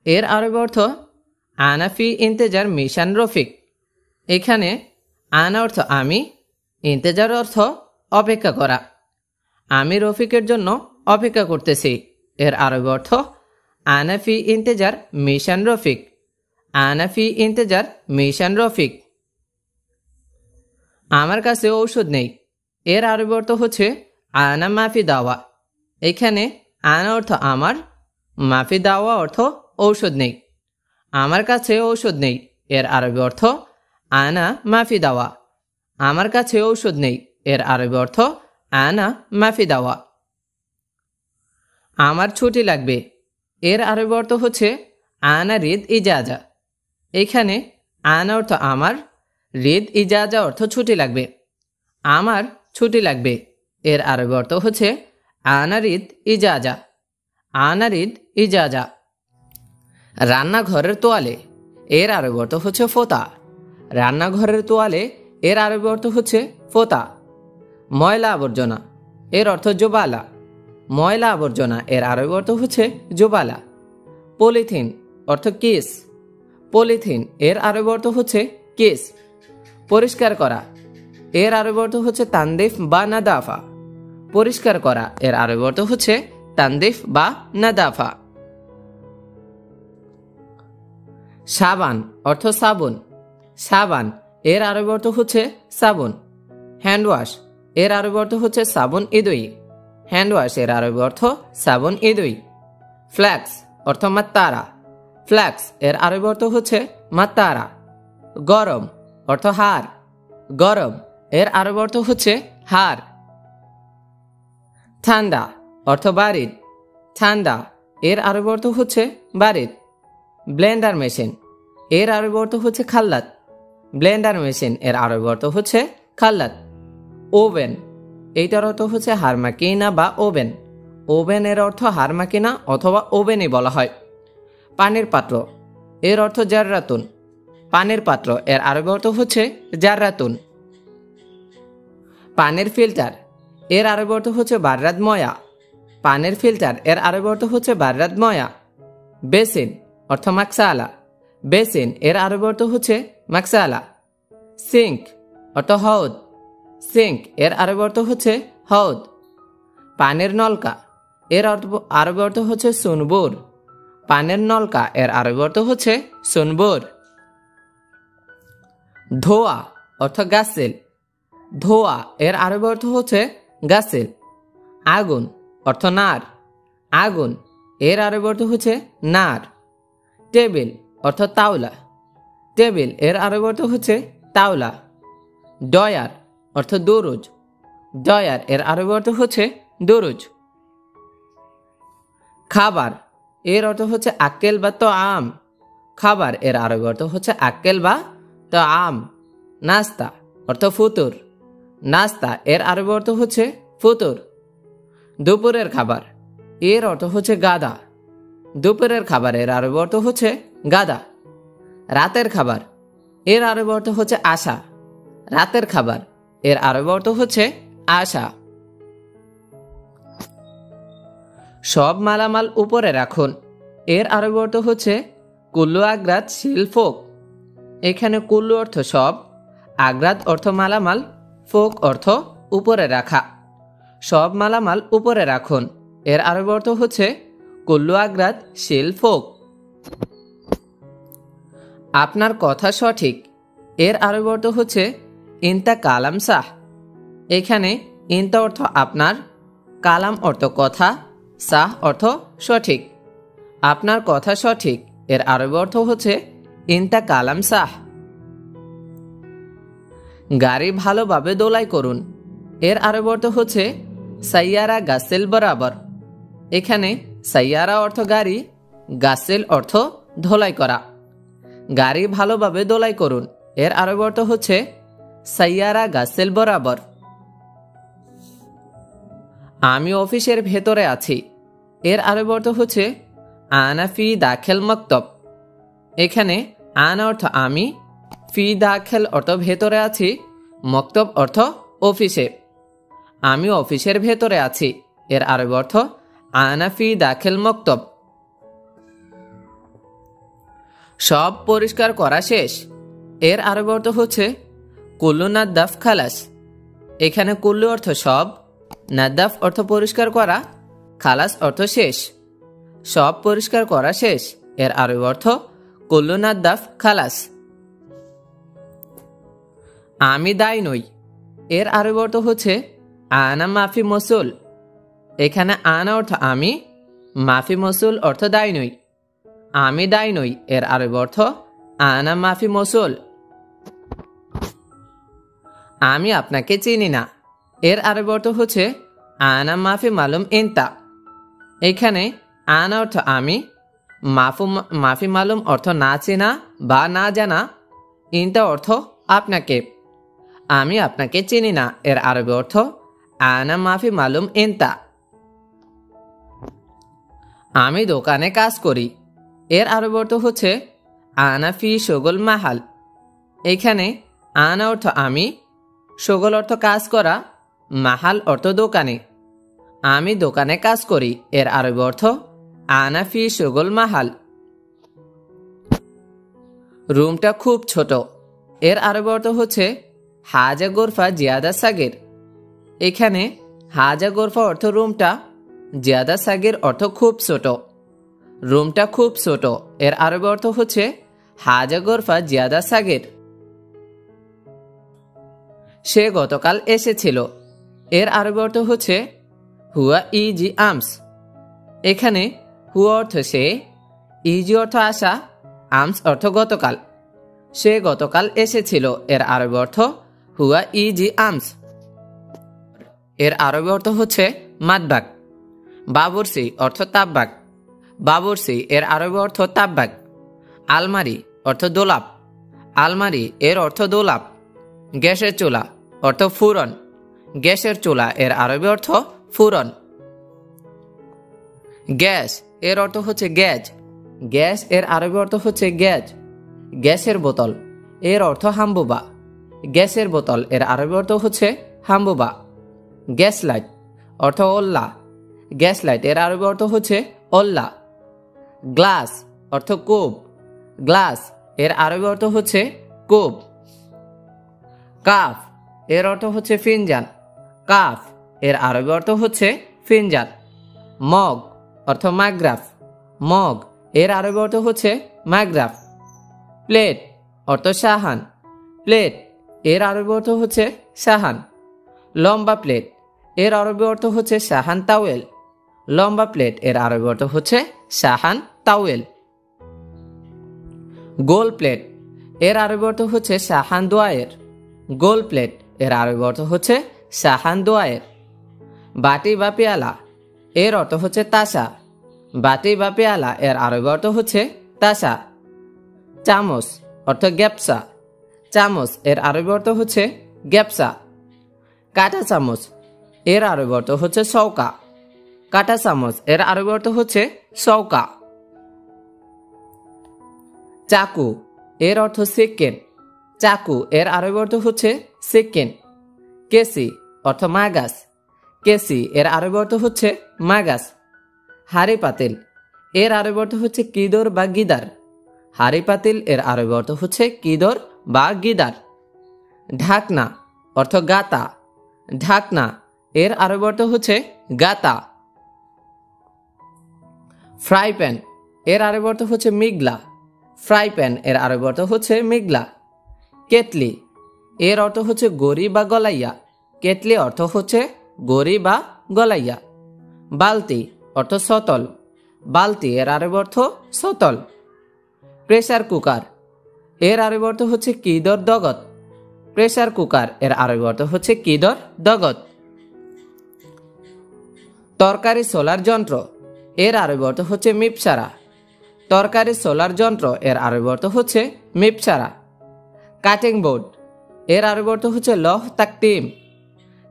এর আরবি অর্থ আনা ফি ইন্তেজার মিশান রফিক। এখানে আনা অর্থ আমি, ইন্তেজার অর্থ অপেক্ষা করা। আমি রফিকের জন্য অপেক্ষা করতেছি, এর আরবি অর্থ আনা ফি ইন্তেজার মিশান রফিক। আনা ফি ইন্তেজার মিশান রফিক। আমার কাছে ঔষধ নেই, এর আরবি অর্থ হচ্ছে আনা মাফি দাওয়া। এখানে আনা অর্থ আমার, মাফি দাওয়া অর্থ ঔষধ নেই। আমার কাছে ঔষধ নেই, এর আরবি অর্থ আনা মাফি দাওয়া। আমার কাছে ঔষধ নেই, এর আরবি অর্থ আনা মাফি দাওয়া। আমার ছুটি লাগবে, এর আরবি অর্থ হচ্ছে আনা রিদ ইজাজা। এখানে আনা অর্থ আমার, রিদ ইজাজা অর্থ ছুটি লাগবে। আমার ছুটি লাগবে, এর আরবি অর্থ হচ্ছে আনা রিদ ইজাজা। আনা রিদ ইজাজা। রান্নাঘরের তোয়ালে, এর আরবি অর্থ হচ্ছে ফোতা। রান্নাঘরের তোয়ালে, এর আরবি অর্থ হচ্ছে ফোতা। ময়লা আবর্জনা, এর অর্থ জোবালা। ময়লা আবর্জনা, এর আরবি অর্থ হচ্ছে জোবালা। পলিথিন অর্থ কেস। পলিথিন, এর আরবি অর্থ হচ্ছে কেস। পরিষ্কার করা, এর আরবি অর্থ হচ্ছে তানদিফ বা নাদাফা। পরিষ্কার করা, এর আরবি অর্থ হচ্ছে তানদিফ বা নাদাফা। সাবান অর্থ সাবুন। সাবান, এর আরবি অর্থ হচ্ছে সাবুন। হ্যান্ডওয়াশ, এর আরবি অর্থ হচ্ছে সাবুন ইদুই। হ্যান্ডওয়াশ, এর আরবি অর্থ সাবুন ইদুই। ফ্ল্যাক্স অর্থ মাত্তারা। ফ্ল্যাক্স এর আরবি অর্থ হচ্ছে মাত্তারা। গরম অর্থ হাড়, গরম এর আরবি অর্থ হচ্ছে হাড়। ঠান্ডা অর্থ বারিদ, ঠান্ডা এর আরবি অর্থ হচ্ছে বারিদ। ব্লেন্ডার মেশিন এর আরবি অর্থ হচ্ছে খাল্লাত, ব্লেন্ডার মেশিন এর আরবি অর্থ হচ্ছে খাল্লাত। ওভেন এইটার অর্থ হচ্ছে হারমাকিনা বা ওভেন, ওভেন এর অর্থ হারমাকিনা অথবা ওভেনই বলা হয়। পানির পাত্র এর অর্থ জাররাতুন, পানির পাত্র এর আরবি অর্থ হচ্ছে জাররাতুন। পানির ফিল্টার এর আরবি অর্থ হচ্ছে বাররাদ ময়া, পানির ফিল্টার এর আরবি অর্থ হচ্ছে বাররাদ ময়া। বেসিন অর্থ মাকসালা, বেসিন এর আরবি অর্থ হচ্ছে মাকসালা। সিঙ্ক অর্থ হৌদ, সিঙ্ক এর আরবি অর্থ হচ্ছে হৌদ। পানির নলকা এর আরবি অর্থ হচ্ছে সুনবুর, পানির নলকা এর আরবি অর্থ হচ্ছে সুনবুর। ধোয়া অর্থ গাসিল, ধোয়া এর আরবি অর্থ হচ্ছে গাসিল। আগুন অর্থ নার, আগুন এর আরবি অর্থ হচ্ছে নার। টেবিল অর্থ তাওলা, টেবিল এর আরবি অর্থ হচ্ছে তাওলা। ডয়ার অর্থ দরুজ, ডয়ার এর আরবি অর্থ হচ্ছে দরুজ। খাবার এর অর্থ হচ্ছে আক্কেল বা তো আম, খাবার এর আরবি অর্থ হচ্ছে আক্কেল বা তো আম। নাস্তা অর্থ ফুতুর, নাস্তা এর আরবি অর্থ হচ্ছে ফুতুর। দুপুরের খাবার এর অর্থ হচ্ছে গাদা, দুপুরের খাবার এর আরবি অর্থ হচ্ছে গাদা। রাতের খাবার এর আরবি অর্থ হচ্ছে আশা, রাতের খাবার এর আরবি অর্থ হচ্ছে আশা। সব মালামাল উপরে রাখুন এর আরবি অর্থ হচ্ছে কুল্লু আগ্রাত শিল ফোক। এখানে কুল্লু অর্থ সব, আগ্রাত অর্থ মালামাল, ফোক অর্থ উপরে রাখা। সব মালামাল উপরে রাখুন এর আরবি অর্থ হচ্ছে কুল্লু আগ্রাত শিল ফোক। আপনার কথা সঠিক এর আরবি অর্থ হচ্ছে ইনতা কালাম সাহ। এখানে ইনতা অর্থ আপনার, কালাম অর্থ কথা, সাহ অর্থ সঠিক। আপনার কথা সঠিক এর আরবি অর্থ হচ্ছে ইনতা কালাম সাহ। গাড়ি ভালোভাবে দোলাই করুন এর আরবি অর্থ হচ্ছে সাইয়ারা গাসেল বরাবর। এখানে সাইয়ারা অর্থ গাড়ি, গাসেল অর্থ ধোলাই করা। গাড়ি ভালোভাবে দোলাই করুন এর আরবি অর্থ হচ্ছে সাইয়ারা গাসেল বরাবর। আমি অফিসের ভেতরে আছি এর আরবি অর্থ হচ্ছে আনা ফি দাখেল মক্তব। এখানে আনা অর্থ আমি, ফি দাখেল অর্থ ভেতরে আছি, মক্তব অর্থ অফিসে। আমি অফিসের ভেতরে আছি এর আরবি অর্থ আনা ফি দাখেল মক্তব। সব পরিষ্কার করা শেষ এর আরবি অর্থ হচ্ছে কুল্লু নাদ্দাফ খালাস। এখানে কুল্লু অর্থ সব, নাদ্দাফ অর্থ পরিষ্কার করা, খালাস অর্থ শেষ। সব পরিষ্কার করা শেষ এর আরবি অর্থ কুল্লু নাদ্দাফ খালাস। আমি দায়ী নই এর আরবি অর্থ হচ্ছে আনা মাফি মসুল। এখানে আনা অর্থ আমি, মাফি মসুল অর্থ দায়ী নই। আমি দায়ী নই এর আরবি অর্থ আনা মাফি মসুল। আমি আপনাকে চিনি না এর আরবি অর্থ হচ্ছে আনা মাফি মালুম ইনতা। এখানে আনা অর্থ আমি, মাফি মালুম অর্থ না চেনা বা না জানা, ইনতা অর্থ আপনাকে। আমি আপনাকে চিনি না এর আরবি অর্থ আনা মাফি মালুম ইনতা। আমি দোকানে কাজ করি এর আরবি অর্থ হচ্ছে আনা ফি শগল মাহাল। এখানে আনা অর্থ আমি, শগল অর্থ কাজ করা, মাহাল অর্থ দোকানে। আমি দোকানে কাজ করি এর আরবি অর্থ আনা ফি শগল মাহাল। রুমটা খুব ছোট এর আরবি অর্থ হচ্ছে হাজা গোরফা জিয়াদা সাগের। এখানে হাজা গোরফা অর্থ রুমটা, জিয়াদা সাগের অর্থ খুব ছোট। রুমটা খুব ছোট এর আরবি অর্থ হচ্ছে হাজা গোরফা জিয়াদা সাগের। সে গতকাল এসেছিল এর আরবি অর্থ হচ্ছে হুয়া ইজি আমস। এখানে হুয়া অর্থ সে, ইজি অর্থ আসা, আমস অর্থ গতকাল। সে গতকাল এসেছিল এর আরবি অর্থ হুয়া ইজি আমস। এর আরবি অর্থ হচ্ছে মাতবাক। বাবুরসি অর্থ তাব্বাক। বাবুরসি এর আরবি অর্থ তাব্বাক। আলমারি অর্থ দোলাপ। আলমারি এর অর্থ দোলাপ। গ্যাসের চুলা অর্থ ফুরন। গ্যাসের চুলা এর আরবি অর্থ ফুরন। গ্যাস এর অর্থ হচ্ছে গ্যাস। গ্যাস এর আরবি অর্থ হচ্ছে গ্যাস। গ্যাসের বোতল এর অর্থ হাম্বুবা। গ্যাসের বোতল এর আরবি অর্থ হচ্ছে হাম্বুবা। গ্যাস লাইট অর্থ ওল্লা। গ্যাস লাইট এর আরবি অর্থ হচ্ছে ওল্লা। গ্লাস অর্থ কোপ। গ্লাস এর আরবি অর্থ হচ্ছে কোপ। কাপ এর অর্থ হচ্ছে ফিনজান। কাপ এর আরবি অর্থ হচ্ছে ফিনজান। মগ অর্থ মাগরাফ। মগ এর আরবি অর্থ হচ্ছে মাগরাফ। প্লেট অর্থ সাহান। প্লেট এর আরবি অর্থ হচ্ছে সাহান। লম্বা প্লেট এর আরবি অর্থ হচ্ছে সাহান তাওয়েল। লম্বা প্লেট এর আরবি অর্থ হচ্ছে সাহান তাওয়েল। গোল প্লেট এর আরবি অর্থ হচ্ছে সাহান দোয়ায়ের। গোল প্লেট এর আরবি অর্থ হচ্ছে সাহান দোয়ায়ের। বাটি বা পেয়ালা এর অর্থ হচ্ছে তাসা। বাটি বা পেয়ালা এর আরবি অর্থ হচ্ছে তাসা। চামচ অর্থ গ্যাপসা। চামচ এর আরবি অর্থ হচ্ছে গ্যাপসা। কাঁটা চামচ এর আরবি অর্থ হচ্ছে সৌকা। কাঁটা চামচ এর আরবি অর্থ হচ্ছে সৌকা। চাকু এর অর্থ সিক্কেন। চাকু এর আরবি অর্থ হচ্ছে সিক্কেন। কেসি অর্থ মাগাস। কেসি এর আরবি অর্থ হচ্ছে মাগাস। হাড়ি পাতিল এর আরবি অর্থ হচ্ছে কিদর বা গিদার। হাড়ি পাতিল এর আরবি অর্থ হচ্ছে কিদর বা গিদার। ঢাকনা অর্থ গাতা। ঢাকনা এর আরবি অর্থ হচ্ছে গাতা। ফ্রাই প্যান এর আরবি অর্থ হচ্ছে মিগলা। ফ্রাই প্যান এর আরবি অর্থ হচ্ছে মিগলা। কেটলি এর অর্থ হচ্ছে গড়ি বা গলাইয়া। কেটলি অর্থ হচ্ছে গড়ি বা গলাইয়া। বালতি অর্থ সতল। বালতি এর আরবি অর্থ সতল। প্রেসার কুকার এর আরবি অর্থ হচ্ছে কিদর দগত। প্রেসার কুকার এর আরবি অর্থ হচ্ছে কিদর দগত। তরকারি সোলার যন্ত্র এর আরবি অর্থ হচ্ছে মিপসারা। তরকারি সোলার যন্ত্র এর আরবি অর্থ হচ্ছে মিপসারা। কাটিং বোর্ড এর আরবি অর্থ হচ্ছে লৌহ তাকতিম।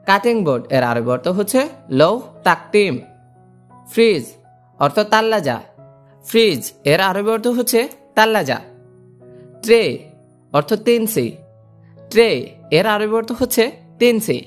কাটিং বোর্ড এর আরবি অর্থ হচ্ছে লৌহ তাকতিম। ফ্রিজ অর্থ তাল্লাজা। ফ্রিজ এর আরবি অর্থ হচ্ছে তাল্লাজা। ট্রে অর্থ তিনসি। ট্রে এর আরবি অর্থ হচ্ছে তিনসি।